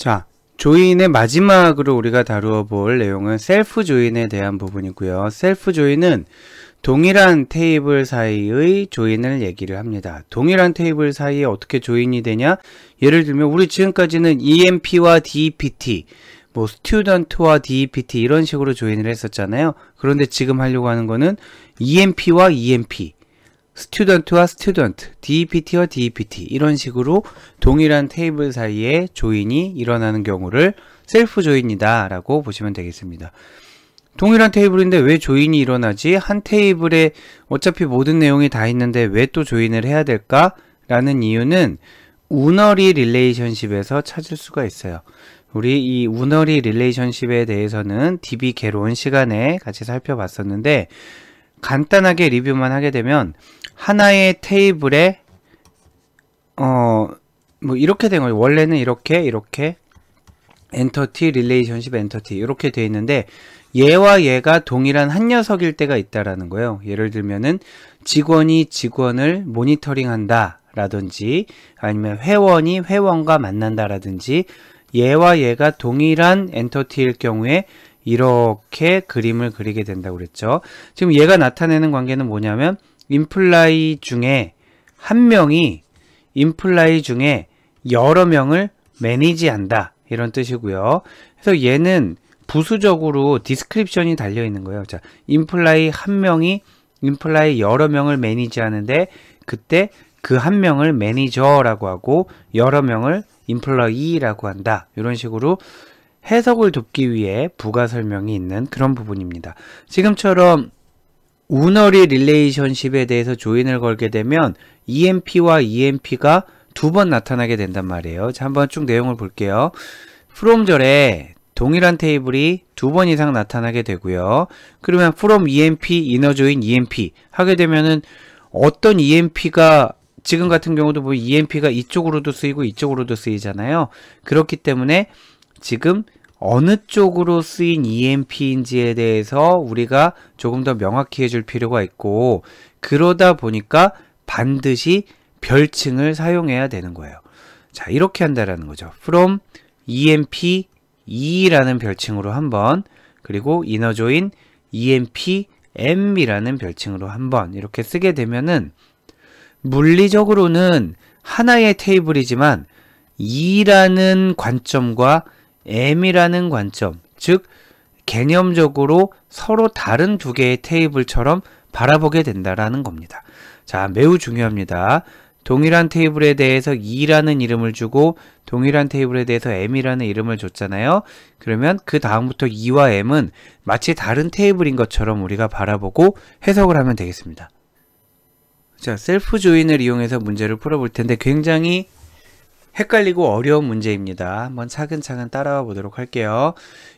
자, 조인의 마지막으로 우리가 다루어 볼 내용은 셀프 조인에 대한 부분이고요. 셀프 조인은 동일한 테이블 사이의 조인을 얘기를 합니다. 동일한 테이블 사이에 어떻게 조인이 되냐? 예를 들면 우리 지금까지는 EMP와 DEPT, 뭐 스튜던트와 DEPT 이런 식으로 조인을 했었잖아요. 그런데 지금 하려고 하는 거는 EMP와 EMP, 스튜던트와 스튜던트, DEPT와 DEPT 이런 식으로 동일한 테이블 사이에 조인이 일어나는 경우를 셀프 조인이다 라고 보시면 되겠습니다. 동일한 테이블인데 왜 조인이 일어나지? 한 테이블에 어차피 모든 내용이 다 있는데 왜 또 조인을 해야 될까? 라는 이유는 우너리 릴레이션십에서 찾을 수가 있어요. 우리 이 우너리 릴레이션십에 대해서는 DB 개론 시간에 같이 살펴봤었는데 간단하게 리뷰만 하게 되면 하나의 테이블에 뭐 이렇게 된 거예요. 원래는 이렇게 엔터티, 릴레이션십, 엔터티 이렇게 돼 있는데 얘와 얘가 동일한 한 녀석일 때가 있다라는 거예요. 예를 들면은 직원이 직원을 모니터링 한다 라든지 아니면 회원이 회원과 만난다 라든지 얘와 얘가 동일한 엔터티일 경우에 이렇게 그림을 그리게 된다고 그랬죠. 지금 얘가 나타내는 관계는 뭐냐면 임플라이 중에 한 명이 임플라이 중에 여러 명을 매니지한다 이런 뜻이고요. 그래서 얘는 부수적으로 디스크립션이 달려 있는 거예요. 자, 임플라이 한 명이 임플라이 여러 명을 매니지하는데 그때 그 한 명을 매니저라고 하고 여러 명을 임플로이라고 한다. 이런 식으로 해석을 돕기 위해 부가 설명이 있는 그런 부분입니다. 지금처럼 우너리 릴레이션십에 대해서 조인을 걸게 되면 EMP와 EMP가 두 번 나타나게 된단 말이에요. 자, 한번 쭉 내용을 볼게요. from 절에 동일한 테이블이 두 번 이상 나타나게 되고요. 그러면 from EMP, inner join EMP 하게 되면은 어떤 EMP가 지금 같은 경우도 뭐 EMP가 이쪽으로도 쓰이고 이쪽으로도 쓰이잖아요. 그렇기 때문에 지금 어느 쪽으로 쓰인 EMP인지에 대해서 우리가 조금 더 명확히 해줄 필요가 있고 그러다 보니까 반드시 별칭을 사용해야 되는 거예요. 자, 이렇게 한다라는 거죠. from EMP E라는 별칭으로 한번 그리고 inner join EMP M이라는 별칭으로 한번 이렇게 쓰게 되면은 물리적으로는 하나의 테이블이지만 E라는 관점과 M이라는 관점, 즉 개념적으로 서로 다른 두 개의 테이블처럼 바라보게 된다라는 겁니다. 자, 매우 중요합니다. 동일한 테이블에 대해서 E라는 이름을 주고 동일한 테이블에 대해서 M이라는 이름을 줬잖아요. 그러면 그 다음부터 E와 M은 마치 다른 테이블인 것처럼 우리가 바라보고 해석을 하면 되겠습니다. 자, 셀프 조인을 이용해서 문제를 풀어볼 텐데 굉장히 헷갈리고 어려운 문제입니다. 한번 차근차근 따라와 보도록 할게요.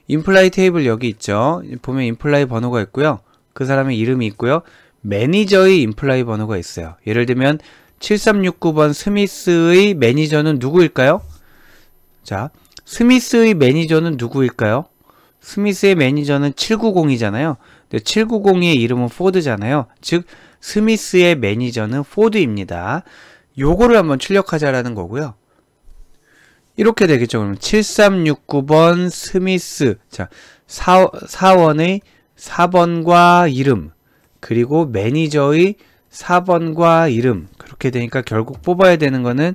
임플라이 테이블 여기 있죠. 보면 임플라이 번호가 있고요. 그 사람의 이름이 있고요. 매니저의 임플라이 번호가 있어요. 예를 들면 7369번 스미스의 매니저는 누구일까요? 자, 스미스의 매니저는 누구일까요? 스미스의 매니저는 790이잖아요. 근데 790의 이름은 포드잖아요. 즉 스미스의 매니저는 포드입니다. 요거를 한번 출력하자라는 거고요. 이렇게 되겠죠. 그러면 7369번 스미스. 자, 사원의 4번과 이름, 그리고 매니저의 4번과 이름. 그렇게 되니까 결국 뽑아야 되는 거는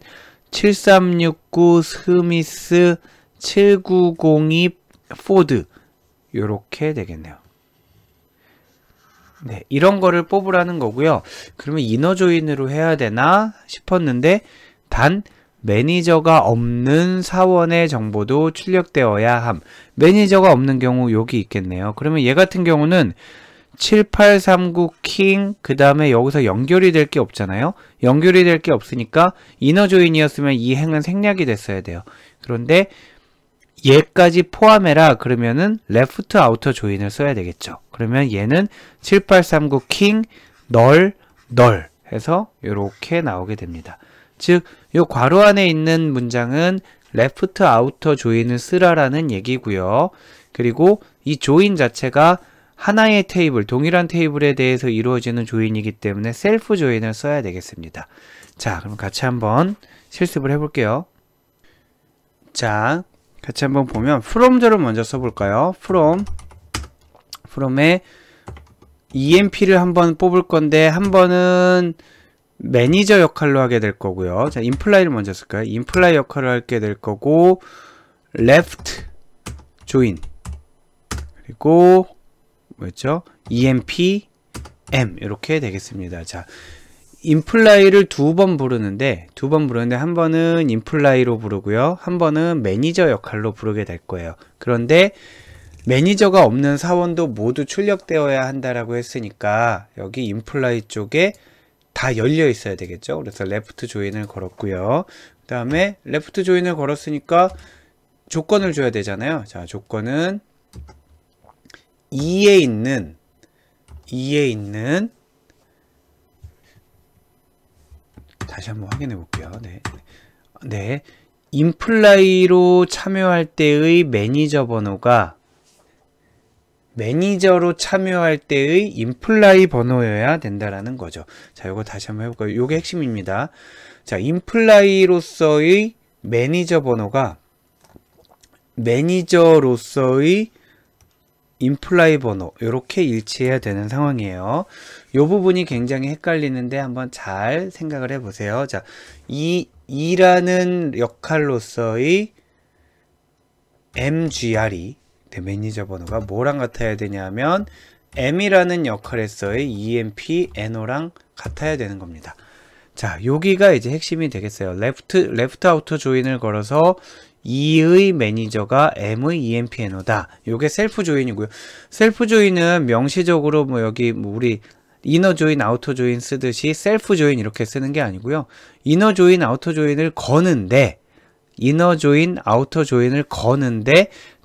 7369 스미스 7902 포드. 요렇게 되겠네요. 네, 이런 거를 뽑으라는 거고요. 그러면 이너 조인으로 해야 되나 싶었는데 단 매니저가 없는 사원의 정보도 출력되어야 함. 매니저가 없는 경우 여기 있겠네요. 그러면 얘 같은 경우는 7839 킹 그 다음에 여기서 연결이 될 게 없잖아요. 연결이 될 게 없으니까 이너 조인이었으면 이 행은 생략이 됐어야 돼요. 그런데 얘까지 포함해라 그러면은 레프트 아우터 조인을 써야 되겠죠. 그러면 얘는 7839 킹 널 해서 이렇게 나오게 됩니다. 즉, 요 괄호 안에 있는 문장은 레프트 아우터 조인을 쓰라라는 얘기고요. 그리고 이 조인 자체가 하나의 테이블, 동일한 테이블에 대해서 이루어지는 조인이기 때문에 셀프 조인을 써야 되겠습니다. 자, 그럼 같이 한번 실습을 해볼게요. 자, 같이 한번 보면 from절을 먼저 써볼까요? from에 emp를 한번 뽑을 건데 한 번은 매니저 역할로 하게 될 거고요. 자, imply를 먼저 쓸까요? imply 역할을 하게 될 거고 left join 그리고 뭐였죠? emp m 이렇게 되겠습니다. 자, imply를 두 번 부르는데 한 번은 imply로 부르고요. 한 번은 매니저 역할로 부르게 될 거예요. 그런데 매니저가 없는 사원도 모두 출력되어야 한다라고 했으니까 여기 imply 쪽에 다 열려 있어야 되겠죠. 그래서 left join을 걸었고요. 그 다음에 left join을 걸었으니까 조건을 줘야 되잖아요. 자, 조건은 2에 있는 다시 한번 확인해 볼게요. 네. imply로 참여할 때의 매니저 번호가 매니저로 참여할 때의 imply 번호여야 된다라는 거죠. 자, 요거 다시 한번 해볼까요? 요게 핵심입니다. 자, imply로서의 매니저 번호가 매니저로서의 imply 번호 요렇게 일치해야 되는 상황이에요. 요 부분이 굉장히 헷갈리는데 한번 잘 생각을 해보세요. 자, 이라는 역할로서의 mgr이 매니저 번호가 뭐랑 같아야 되냐면 m이라는 역할에서의 emp no랑 같아야 되는 겁니다. 자, 여기가 이제 핵심이 되겠어요. left out join을 걸어서 2의 매니저가 m의 emp no다. 요게 셀프 조인이고요. 셀프 조인은 명시적으로 뭐 여기 뭐 우리 이너 조인, 아우터 조인 쓰듯이 셀프 조인 이렇게 쓰는 게 아니고요. 이너 조인, 아우터 조인을 거는데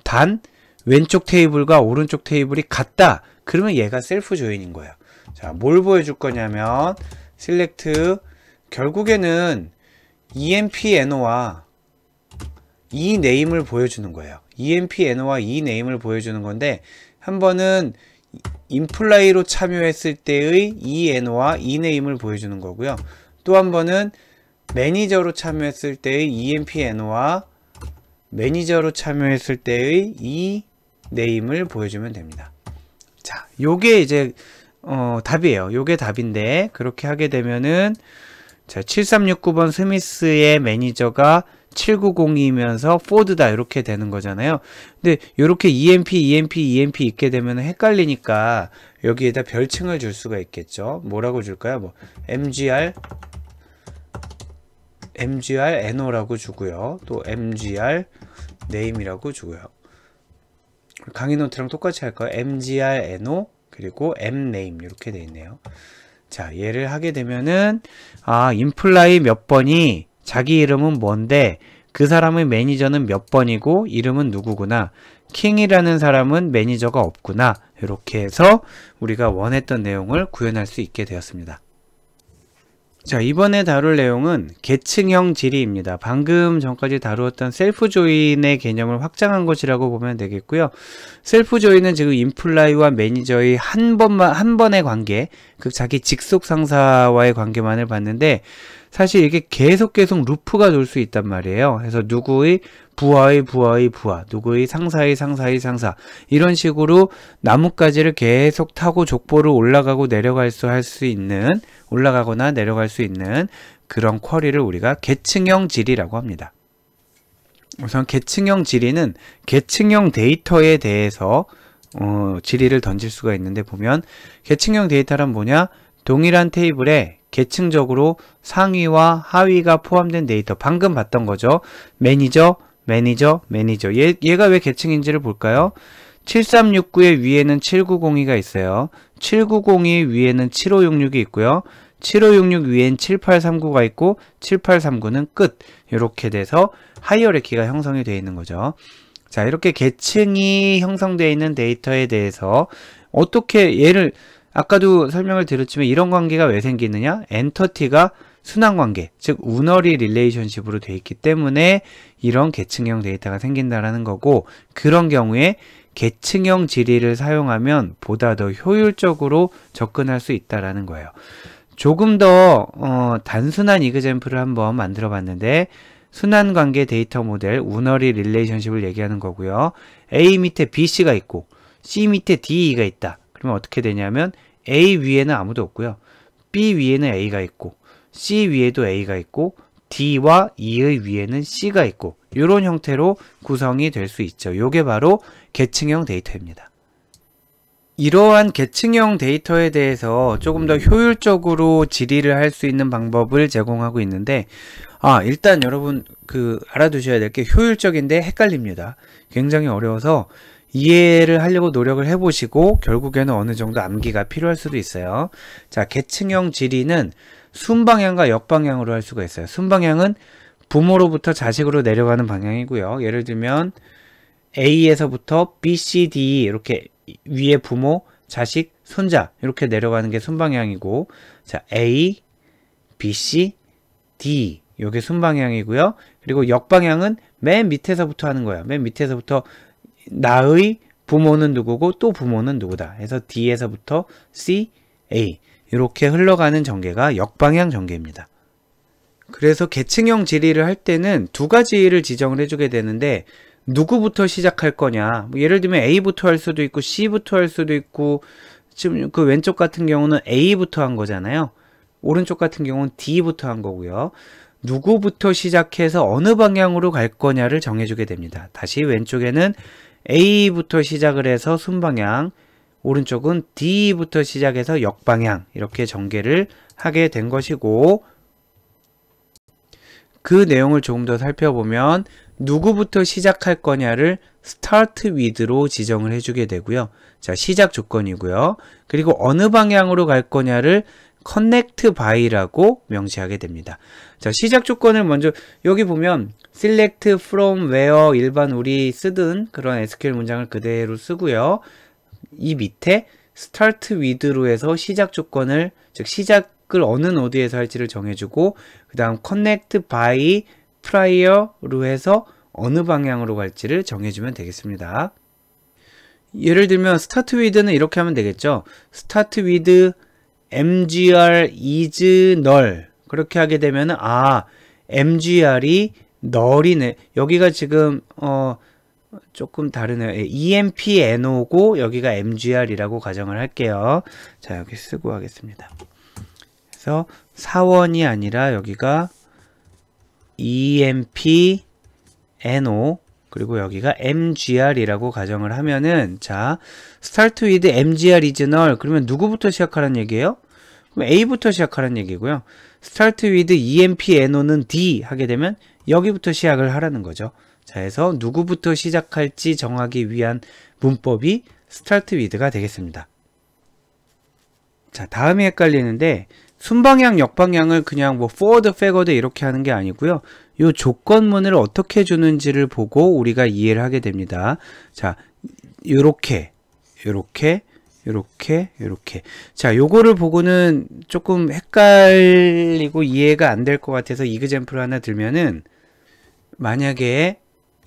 단 왼쪽 테이블과 오른쪽 테이블이 같다. 그러면 얘가 셀프 조인인 거예요. 자, 뭘 보여줄 거냐면 select 결국에는 emp no와 이 네임을 보여주는 거예요. emp no와 이 네임을 보여주는 건데 한 번은 imply로 참여했을 때의 이 no와 이 네임을 보여주는 거고요. 또 한 번은 매니저로 참여했을 때의 emp no와 매니저로 참여했을 때의 이 네임을 보여주면 됩니다. 자, 요게 이제 답이에요. 요게 답인데 그렇게 하게 되면은 자, 7369번 스미스의 매니저가 790이면서 포드다 이렇게 되는 거잖아요. 근데 이렇게 EMP 있게 되면 헷갈리니까 여기에다 별칭을 줄 수가 있겠죠. 뭐라고 줄까요? 뭐 MGR NO라고 주고요. 또 MGR name이라고 주고요. 강의 노트랑 똑같이 할까요? MGR NO 그리고 MName 이렇게 되어 있네요. 자, 얘를 하게 되면은 imply 몇 번이 자기 이름은 뭔데 그 사람의 매니저는 몇 번이고 이름은 누구구나. 킹이라는 사람은 매니저가 없구나. 이렇게 해서 우리가 원했던 내용을 구현할 수 있게 되었습니다. 자, 이번에 다룰 내용은 계층형 질의입니다. 방금 전까지 다루었던 셀프 조인의 개념을 확장한 것이라고 보면 되겠고요. 셀프 조인은 지금 임플라이와 매니저의 한 번의 관계, 그 자기 직속 상사와의 관계만을 봤는데 사실 이게 계속 루프가 돌 수 있단 말이에요. 그래서 누구의 부하의 부하, 누구의 상사의 상사 이런 식으로 나뭇가지를 계속 타고 족보를 올라가거나 내려갈 수 있는 그런 쿼리를 우리가 계층형 질의라고 합니다. 우선 계층형 질의는 계층형 데이터에 대해서 질의를 던질 수가 있는데 보면 계층형 데이터란 뭐냐? 동일한 테이블에 계층적으로 상위와 하위가 포함된 데이터 방금 봤던 거죠. 매니저 얘가 왜 계층인지를 볼까요? 7369의 위에는 7902가 있어요. 7902 위에는 7566이 있고요. 7566 위엔 7839가 있고 7839는 끝. 이렇게 돼서 하이어래키가 형성이 되어 있는 거죠. 자, 이렇게 계층이 형성되어 있는 데이터에 대해서 어떻게 얘를 아까도 설명을 드렸지만 이런 관계가 왜 생기느냐? 엔터티가 순환관계, 즉 우너리 릴레이션십으로 되어 있기 때문에 이런 계층형 데이터가 생긴다라는 거고, 그런 경우에 계층형 질의를 사용하면 보다 더 효율적으로 접근할 수 있다라는 거예요. 조금 더 단순한 이그젬플을 한번 만들어 봤는데 순환관계 데이터 모델 우너리 릴레이션십을 얘기하는 거고요. A 밑에 BC가 있고 C 밑에 DE가 있다. 그러면 어떻게 되냐면 A 위에는 아무도 없고요. B 위에는 A가 있고 C 위에도 A가 있고 D와 E의 위에는 C가 있고 이런 형태로 구성이 될 수 있죠. 요게 바로 계층형 데이터입니다. 이러한 계층형 데이터에 대해서 조금 더 효율적으로 질의를 할 수 있는 방법을 제공하고 있는데 일단 여러분 알아두셔야 될 게 효율적인데 헷갈립니다. 굉장히 어려워서 이해를 하려고 노력을 해보시고 결국에는 어느 정도 암기가 필요할 수도 있어요. 자, 계층형 질의는 순방향과 역방향으로 할 수가 있어요. 순방향은 부모로부터 자식으로 내려가는 방향이고요. 예를 들면 A에서부터 B, C, D 이렇게 위에 부모, 자식, 손자 이렇게 내려가는 게 순방향이고, 자, A, B, C, D 요게 순방향이고요. 그리고 역방향은 맨 밑에서부터 하는 거예요. 맨 밑에서부터 나의 부모는 누구고 또 부모는 누구다 해서 D에서부터 C, A 이렇게 흘러가는 전개가 역방향 전개입니다. 그래서 계층형 질의를 할 때는 두 가지를 지정을 해주게 되는데 누구부터 시작할 거냐, 예를 들면 A부터 할 수도 있고 C부터 할 수도 있고, 지금 그 왼쪽 같은 경우는 A부터 한 거잖아요. 오른쪽 같은 경우는 D부터 한 거고요. 누구부터 시작해서 어느 방향으로 갈 거냐를 정해주게 됩니다. 다시 왼쪽에는 A부터 시작을 해서 순방향, 오른쪽은 D부터 시작해서 역방향 이렇게 전개를 하게 된 것이고, 그 내용을 조금 더 살펴보면 누구부터 시작할 거냐를 start with로 지정을 해주게 되고요. 자, 시작 조건이고요. 그리고 어느 방향으로 갈 거냐를 connect by라고 명시하게 됩니다. 자, 시작 조건을 먼저 여기 보면 select from where 일반 우리 쓰던 그런 SQL 문장을 그대로 쓰고요. 이 밑에 start with로 해서 시작 조건을, 즉 시작을 어느 노드에서 할지를 정해주고, 그 다음 connect by prior로 해서 어느 방향으로 갈지를 정해주면 되겠습니다. 예를 들면 start with는 이렇게 하면 되겠죠. start with mgr is null 그렇게 하게 되면 mgr이 null이네. 여기가 지금 조금 다르네요. empno고 여기가 mgr이라고 가정을 할게요. 자, 여기 쓰고 하겠습니다. 그래서 사원이 아니라 여기가 empno 그리고 여기가 mgr이라고 가정을 하면은, 자, start with mgr is null 그러면 누구부터 시작하라는 얘기예요? 그럼 A부터 시작하라는 얘기고요. start with empno는 D 하게 되면 여기부터 시작을 하라는 거죠. 자, 해서 누구부터 시작할지 정하기 위한 문법이 start with가 되겠습니다. 자, 다음이 헷갈리는데 순방향, 역방향을 그냥 뭐 forward, backward 이렇게 하는 게 아니고요. 요 조건문을 어떻게 주는지를 보고 우리가 이해를 하게 됩니다. 자, 요렇게 자, 요거를 보고는 조금 헷갈리고 이해가 안 될 것 같아서 이그젬플 하나 들면은, 만약에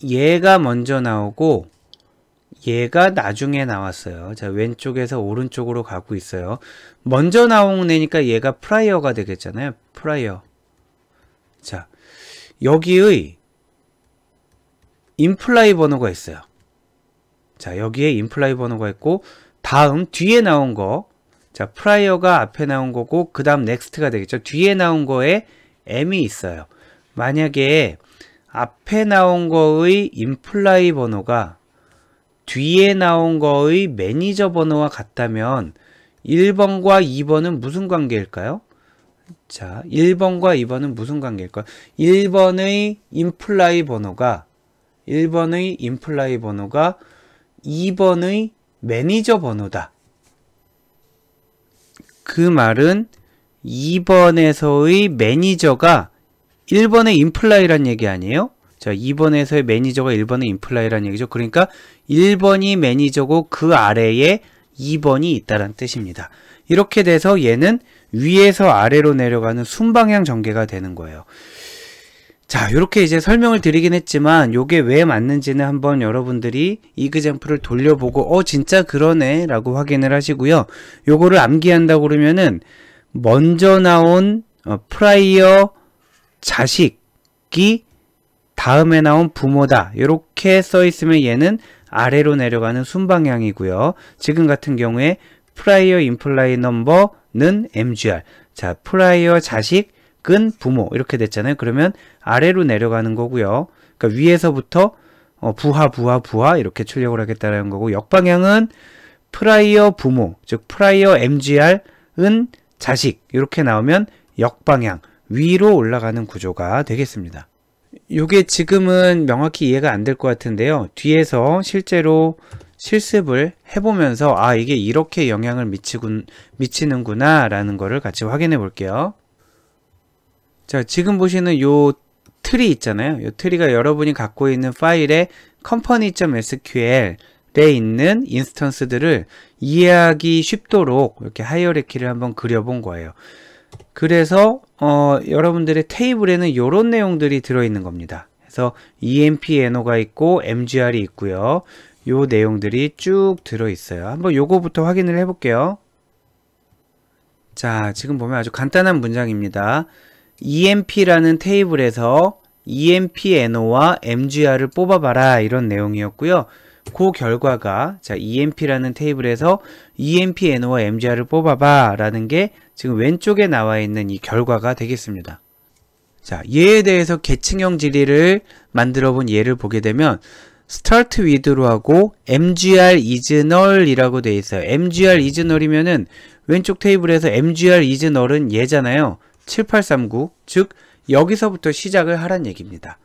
얘가 먼저 나오고 얘가 나중에 나왔어요. 자, 왼쪽에서 오른쪽으로 가고 있어요. 먼저 나온 애니까 얘가 프라이어가 되겠잖아요. 프라이어. 자, 여기의 임플라이 번호가 있어요. 자, 여기에 임플라이 번호가 있고, 다음 뒤에 나온 거, 자, 프라이어가 앞에 나온 거고 그 다음 넥스트가 되겠죠. 뒤에 나온 거에 m이 있어요. 만약에 앞에 나온 거의 임플라이 번호가 뒤에 나온 거의 매니저 번호와 같다면 1번과 2번은 무슨 관계일까요? 자, 1번과 2번은 무슨 관계일까요? 1번의 임플라이 번호가 2번의 매니저 번호다. 그 말은 2번에서의 매니저가 1번의 임플라이란 얘기 아니에요? 자, 2번에서의 매니저가 1번의 임플라이란 얘기죠. 그러니까 1번이 매니저고 그 아래에 2번이 있다는 뜻입니다. 이렇게 돼서 얘는 위에서 아래로 내려가는 순방향 전개가 되는 거예요. 자, 이렇게 이제 설명을 드리긴 했지만 요게 왜 맞는지는 한번 여러분들이 이그젬플을 돌려보고 진짜 그러네 라고 확인을 하시고요. 요거를 암기한다고 그러면은 먼저 나온 프라이어 자식이 다음에 나온 부모다 이렇게 써 있으면 얘는 아래로 내려가는 순방향이고요. 지금 같은 경우에 prior imply number는 MGR. 자, prior 자식은 부모 이렇게 됐잖아요. 그러면 아래로 내려가는 거고요. 그러니까 위에서부터 부하 이렇게 출력을 하겠다는 거고, 역방향은 prior 부모, 즉 prior MGR은 자식 이렇게 나오면 역방향 위로 올라가는 구조가 되겠습니다. 요게 지금은 명확히 이해가 안 될 것 같은데요. 뒤에서 실제로 실습을 해보면서 아, 이게 이렇게 영향을 미치는구나 라는 거를 같이 확인해 볼게요. 자, 지금 보시는 요 트리 있잖아요. 요 트리가 여러분이 갖고 있는 파일에 company.sql에 있는 인스턴스들을 이해하기 쉽도록 이렇게 하이어라키를 한번 그려본 거예요. 그래서 여러분들의 테이블에는 이런 내용들이 들어있는 겁니다. 그래서 EMP-NO가 있고 MGR이 있고요. 요 내용들이 쭉 들어있어요. 한번 요거부터 확인을 해볼게요. 자, 지금 보면 아주 간단한 문장입니다. EMP라는 테이블에서 EMP-NO와 MGR을 뽑아봐라 이런 내용이었고요. 그 결과가 자, EMP라는 테이블에서 EMP-NO와 MGR을 뽑아봐 라는 게 지금 왼쪽에 나와 있는 이 결과가 되겠습니다. 자, 얘에 대해서 계층형 질의를 만들어 본 예를 보게 되면 start with로 하고 MGR is null 이라고 되어 있어요. MGR is null이면은 왼쪽 테이블에서 MGR is null은 얘잖아요. 7839, 즉 여기서부터 시작을 하란 얘기입니다.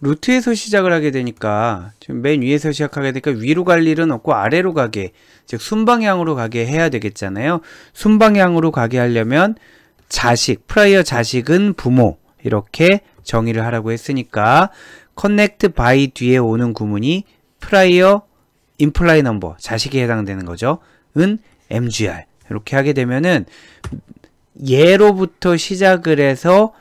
루트에서 시작을 하게 되니까 지금 맨 위에서 시작하게 되니까 위로 갈 일은 없고 아래로 가게, 즉 순방향으로 가게 해야 되겠잖아요. 순방향으로 가게 하려면 자식, 프라이어 자식은 부모 이렇게 정의를 하라고 했으니까 connect by 뒤에 오는 구문이 prior imply number 자식에 해당되는 거죠. 은 MGR 이렇게 하게 되면은 얘로부터 시작을 해서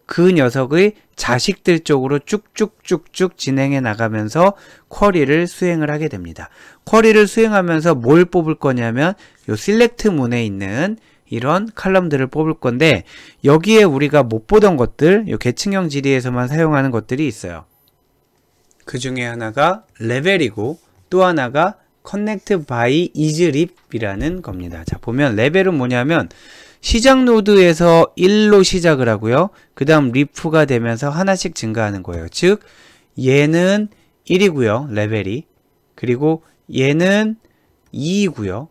그 녀석의 자식들 쪽으로 쭉쭉쭉쭉 진행해 나가면서 쿼리를 수행을 하게 됩니다. 쿼리를 수행하면서 뭘 뽑을 거냐면 요 select 문에 있는 이런 칼럼들을 뽑을 건데 여기에 우리가 못 보던 것들, 요 계층형 질의에서만 사용하는 것들이 있어요. 그 중에 하나가 레벨이고 또 하나가 connect by islib 이라는 겁니다. 자, 보면 레벨은 뭐냐면 시작 노드에서 1로 시작을 하고요. 그 다음 리프가 되면서 하나씩 증가하는 거예요. 즉 얘는 1이고요. 레벨이. 그리고 얘는 2이고요.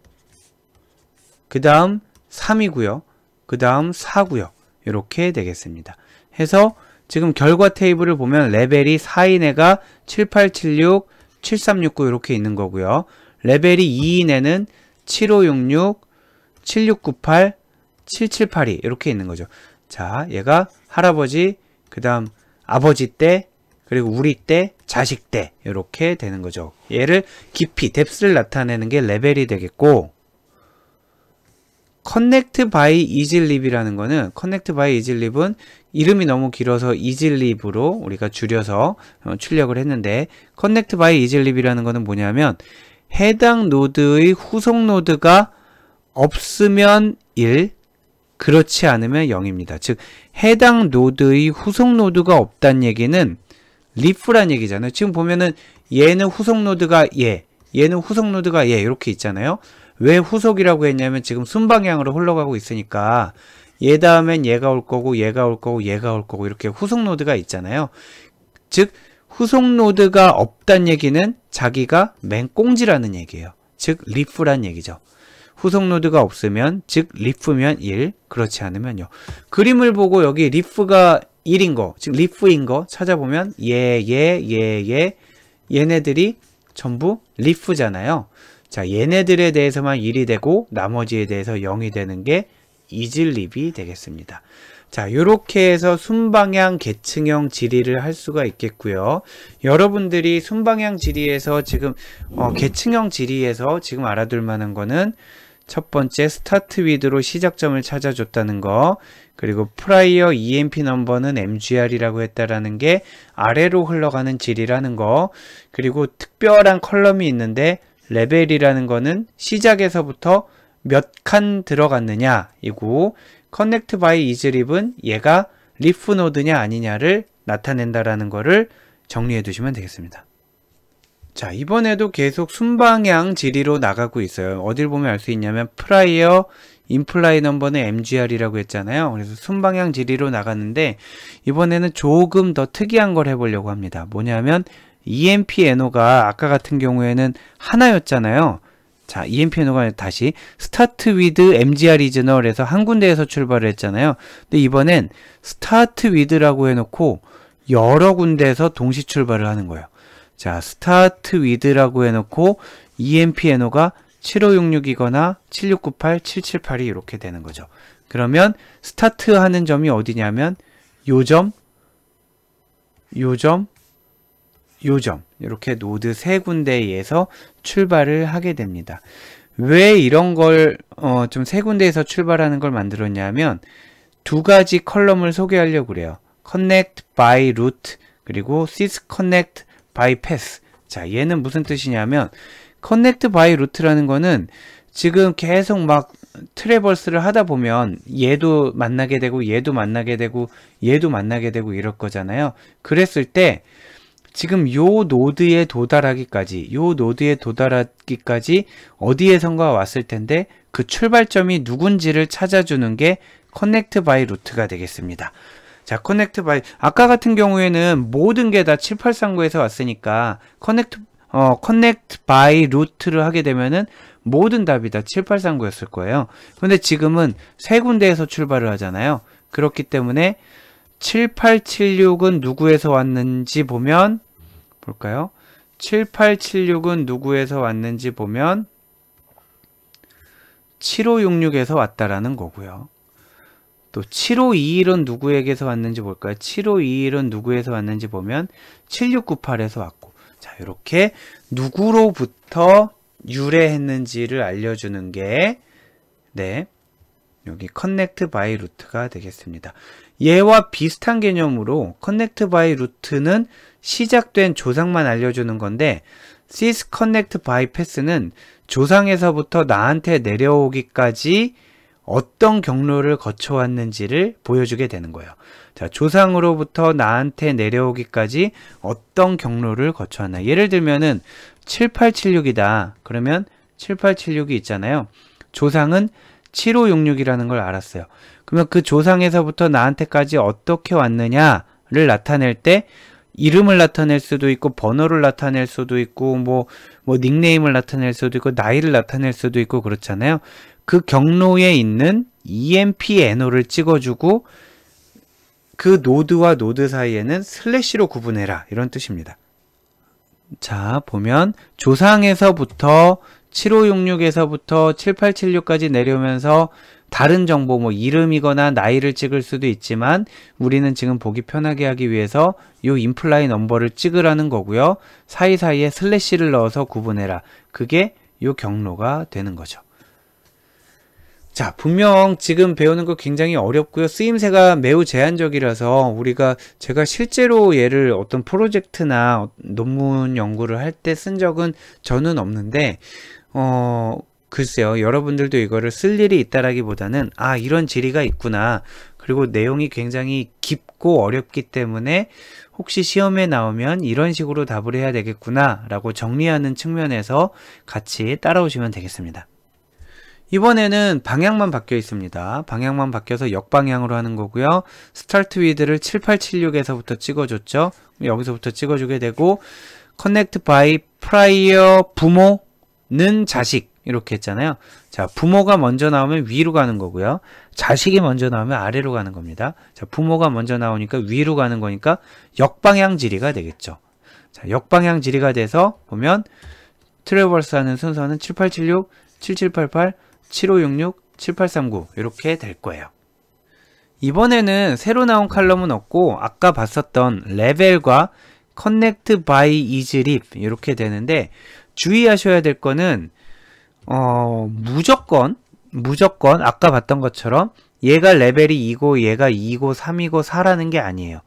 그 다음 3이고요. 그 다음 4고요. 이렇게 되겠습니다. 해서 지금 결과 테이블을 보면 레벨이 4인 애가 7876, 7369 이렇게 있는 거고요. 레벨이 2인 애는 7566, 7698, 7782 이렇게 있는 거죠. 자, 얘가 할아버지, 그 다음 아버지 때, 그리고 우리 때, 자식 때 이렇게 되는 거죠. 얘를 깊이, 뎁스를 나타내는 게 레벨이 되겠고, connect by islib이라는 거는 connect by islib은 이름이 너무 길어서 islib으로 우리가 줄여서 출력을 했는데 connect by islib이라는 거는 뭐냐면 해당 노드의 후속 노드가 없으면 1, 그렇지 않으면 0입니다. 즉 해당 노드의 후속 노드가 없다는 얘기는 리프란 얘기잖아요. 지금 보면은 얘는 후속 노드가 얘는 후속 노드가 이렇게 있잖아요. 왜 후속이라고 했냐면 지금 순방향으로 흘러가고 있으니까 얘 다음엔 얘가 올 거고 얘가 올 거고 얘가 올 거고 이렇게 후속 노드가 있잖아요. 즉 후속 노드가 없다는 얘기는 자기가 맨 꽁지라는 얘기예요. 즉 리프란 얘기죠. 후속 노드가 없으면 즉 리프면 1, 그렇지 않으면 0. 그림을 보고 여기 리프가 1인 거, 즉 리프인 거 찾아보면 얘네들이 전부 리프잖아요. 자, 얘네들에 대해서만 1이 되고 나머지에 대해서 0이 되는 게 이즐립이 되겠습니다. 자, 요렇게 해서 순방향 계층형 질의를 할 수가 있겠고요. 여러분들이 순방향 질의에서 지금 계층형 질의에서 지금 알아둘 만한 거는 첫 번째 start with로 시작점을 찾아줬다는 거, 그리고 prior EMP 넘버는 MGR이라고 했다라는 게 아래로 흘러가는 질이라는 거, 그리고 특별한 컬럼이 있는데 레벨이라는 거는 시작에서부터 몇 칸 들어갔느냐 이고 connect by islib은 얘가 리프 노드냐 아니냐를 나타낸다라는 거를 정리해 두시면 되겠습니다. 자, 이번에도 계속 순방향 지리로 나가고 있어요. 어딜 보면 알 수 있냐면 prior imply number는 MGR이라고 했잖아요. 그래서 순방향 지리로 나갔는데 이번에는 조금 더 특이한 걸 해보려고 합니다. 뭐냐면 EMP NO가 아까 같은 경우에는 하나였잖아요. 자, EMP NO가 다시 start with MGR is null에서 한 군데에서 출발을 했잖아요. 근데 이번엔 start with라고 해놓고 여러 군데에서 동시 출발을 하는 거예요. 자, start with라고 해놓고 EMP NO가 7566이거나 7698, 778이 이렇게 되는 거죠. 그러면 스타트 하는 점이 어디냐면 요점, 요점, 요점 이렇게 노드 세 군데에서 출발을 하게 됩니다. 왜 이런 걸 좀 세 군데에서 출발하는 걸 만들었냐면 두 가지 컬럼을 소개하려고 그래요. connect by route 그리고 sys connect by path. 자, 얘는 무슨 뜻이냐면 connect by route라는 거는 지금 계속 막 트래버스를 하다 보면 얘도 만나게 되고 얘도 만나게 되고 얘도 만나게 되고 이럴 거잖아요. 그랬을 때 지금 요 노드에 도달하기까지 어디에선가 왔을 텐데 그 출발점이 누군지를 찾아주는 게 connect by route가 되겠습니다. 자, connect by 아까 같은 경우에는 모든 게 다 7839에서 왔으니까 connect by route를 하게 되면은 모든 답이 다 7839였을 거예요. 근데 지금은 세 군데에서 출발을 하잖아요. 그렇기 때문에 7876은 누구에서 왔는지 보면 볼까요? 7876은 누구에서 왔는지 보면 7566에서 왔다라는 거고요. 또 7521은 누구에게서 왔는지 볼까요? 7521은 누구에서 왔는지 보면 7698에서 왔고, 자, 이렇게 누구로부터 유래했는지를 알려주는 게 여기 connect by route가 되겠습니다. 얘와 비슷한 개념으로 connect by route는 시작된 조상만 알려주는 건데 sys connect by path는 조상에서부터 나한테 내려오기까지 어떤 경로를 거쳐왔는지를 보여주게 되는 거예요. 자, 조상으로부터 나한테 내려오기까지 어떤 경로를 거쳐왔나. 예를 들면은 7876이다. 그러면 7876이 있잖아요. 조상은 7566이라는 걸 알았어요. 그러면 그 조상에서부터 나한테까지 어떻게 왔느냐를 나타낼 때 이름을 나타낼 수도 있고 번호를 나타낼 수도 있고 뭐 닉네임을 나타낼 수도 있고 나이를 나타낼 수도 있고 그렇잖아요. 그 경로에 있는 EMP NO를 찍어주고 그 노드와 노드 사이에는 슬래시로 구분해라 이런 뜻입니다. 자, 보면 조상에서부터 7566에서부터 7876까지 내려오면서 다른 정보 뭐 이름이거나 나이를 찍을 수도 있지만 우리는 지금 보기 편하게 하기 위해서 요 임플라이 넘버를 찍으라는 거고요. 사이사이에 슬래시를 넣어서 구분해라. 그게 요 경로가 되는 거죠. 자, 분명 지금 배우는 거 굉장히 어렵고요. 쓰임새가 매우 제한적이라서 제가 실제로 얘를 어떤 프로젝트나 논문 연구를 할 때 쓴 적은 저는 없는데 글쎄요. 여러분들도 이거를 쓸 일이 있다라기보다는 아, 이런 지리가 있구나. 그리고 내용이 굉장히 깊고 어렵기 때문에 혹시 시험에 나오면 이런 식으로 답을 해야 되겠구나 라고 정리하는 측면에서 같이 따라오시면 되겠습니다. 이번에는 방향만 바뀌어 있습니다. 방향만 바뀌어서 역방향으로 하는 거고요. 스타트 위드를 7876에서부터 찍어줬죠. 여기서부터 찍어주게 되고 connect by prior 부모는 자식 이렇게 했잖아요. 자, 부모가 먼저 나오면 위로 가는 거고요. 자식이 먼저 나오면 아래로 가는 겁니다. 자, 부모가 먼저 나오니까 위로 가는 거니까 역방향 지리가 되겠죠. 자, 역방향 지리가 돼서 보면 트래버스 하는 순서는 7876, 7788, 7566, 7839 이렇게 될 거예요. 이번에는 새로 나온 칼럼은 없고 아까 봤었던 레벨과 connect by isLib 이렇게 되는데 주의하셔야 될 거는 무조건 아까 봤던 것처럼 얘가 레벨이 2고 얘가 2고 3이고 4라는 게 아니에요.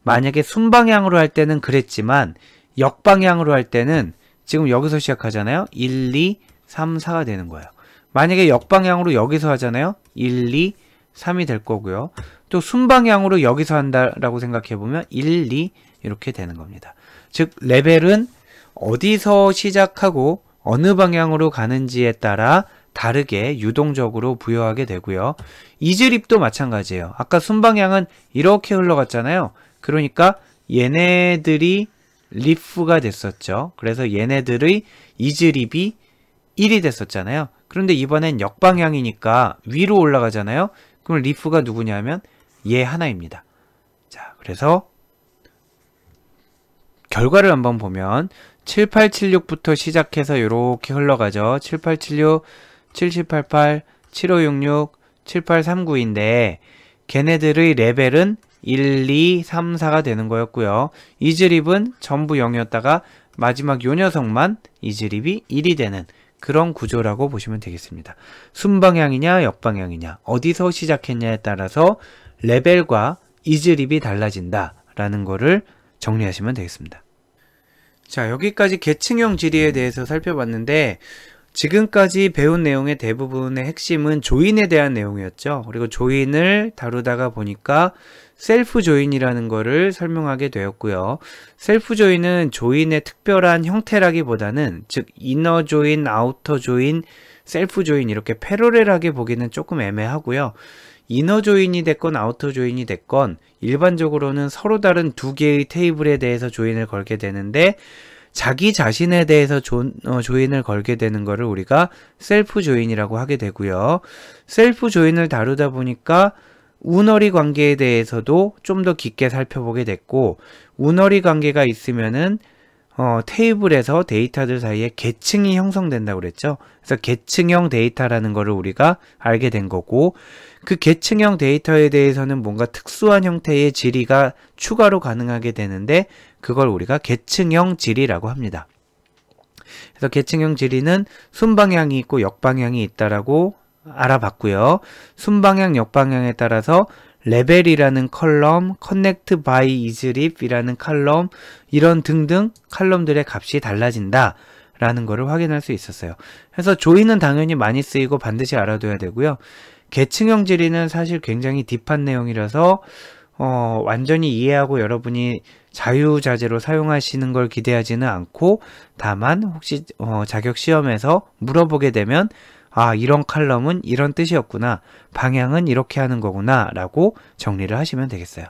만약에 순방향으로 할 때는 그랬지만 역방향으로 할 때는 지금 여기서 시작하잖아요. 1, 2, 3, 4가 되는 거예요. 만약에 역방향으로 여기서 하잖아요. 1, 2, 3이 될 거고요. 또 순방향으로 여기서 한다라고 생각해보면 1, 2 이렇게 되는 겁니다. 즉 레벨은 어디서 시작하고 어느 방향으로 가는지에 따라 다르게 유동적으로 부여하게 되고요. 이즈립도 마찬가지예요. 아까 순방향은 이렇게 흘러갔잖아요. 그러니까 얘네들이 리프가 됐었죠. 그래서 얘네들의 이즈립이 1이 됐었잖아요. 그런데 이번엔 역방향이니까 위로 올라가잖아요. 그럼 리프가 누구냐면 얘 하나입니다. 자, 그래서 결과를 한번 보면 7876부터 시작해서 이렇게 흘러가죠. 7876, 7788, 7566, 7839인데 걔네들의 레벨은 1, 2, 3, 4가 되는 거였고요. 이즈립은 전부 0이었다가 마지막 요 녀석만 이즈립이 1이 되는 그런 구조라고 보시면 되겠습니다. 순방향이냐 역방향이냐 어디서 시작했냐에 따라서 레벨과 이즈립이 달라진다 라는 거를 정리하시면 되겠습니다. 자, 여기까지 계층형 지리에 대해서 살펴봤는데 지금까지 배운 내용의 대부분의 핵심은 조인에 대한 내용이었죠. 그리고 조인을 다루다가 보니까 셀프 조인이라는 거를 설명하게 되었고요. 셀프 조인은 조인의 특별한 형태라기보다는 즉 이너 조인, 아우터 조인, 셀프 조인 이렇게 패러렐하게 보기는 조금 애매하고요. 이너 조인이 됐건 아우터 조인이 됐건 일반적으로는 서로 다른 두 개의 테이블에 대해서 조인을 걸게 되는데 자기 자신에 대해서 조인을 걸게 되는 거를 우리가 셀프 조인이라고 하게 되고요. 셀프 조인을 다루다 보니까 운어리 관계에 대해서도 좀 더 깊게 살펴보게 됐고 운어리 관계가 있으면은 테이블에서 데이터들 사이에 계층이 형성된다고 그랬죠. 그래서 계층형 데이터라는 거를 우리가 알게 된 거고 그 계층형 데이터에 대해서는 뭔가 특수한 형태의 지리가 추가로 가능하게 되는데 그걸 우리가 계층형 지리라고 합니다. 그래서 계층형 지리는 순방향이 있고 역방향이 있다라고 알아봤고요. 순방향, 역방향에 따라서 레벨이라는 컬럼, connect by islip이라는 컬럼, 이런 등등 컬럼들의 값이 달라진다 라는 거를 확인할 수 있었어요. 그래서 조인은 당연히 많이 쓰이고 반드시 알아둬야 되고요. 계층형 지리는 사실 굉장히 딥한 내용이라서 완전히 이해하고 여러분이 자유자재로 사용하시는 걸 기대하지는 않고 다만 혹시 자격 시험에서 물어보게 되면 아, 이런 칼럼은 이런 뜻이었구나. 방향은 이렇게 하는 거구나. 라고 정리를 하시면 되겠어요.